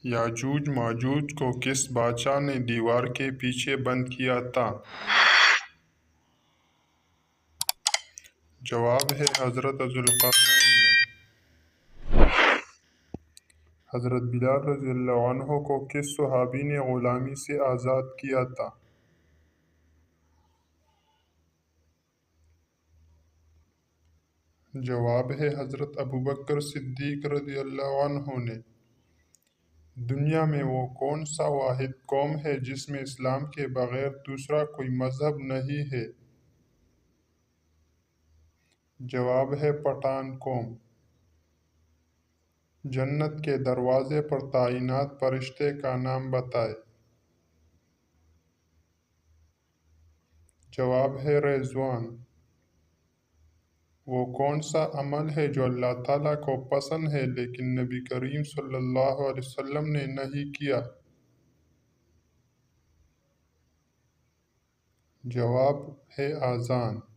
یاجوج ماجوج کو کس بادشاہ نے دیوار کے پیچھے بند کیا تھا؟ جواب ہے حضرت ذوالقرنین نے۔ حضرت بلال رضی اللہ عنہ کو کس صحابی نے غلامی سے آزاد کیا تھا؟ جواب ہے حضرت ابوبکر صدیق رضی اللہ عنہ نے۔ دنیا میں وہ کون سا واحد قوم ہے جس میں اسلام کے بغیر دوسرا کوئی مذہب نہیں ہے؟ جواب ہے پٹھان قوم۔ جنت کے دروازے پر تعینات فرشتے کا نام بتائیں۔ جواب ہے رضوان۔ وہ کون سا عمل ہے جو اللہ تعالیٰ کو پسند ہے لیکن نبی کریم صلی اللہ علیہ وسلم نے نہیں کیا؟ جواب ہے اذان۔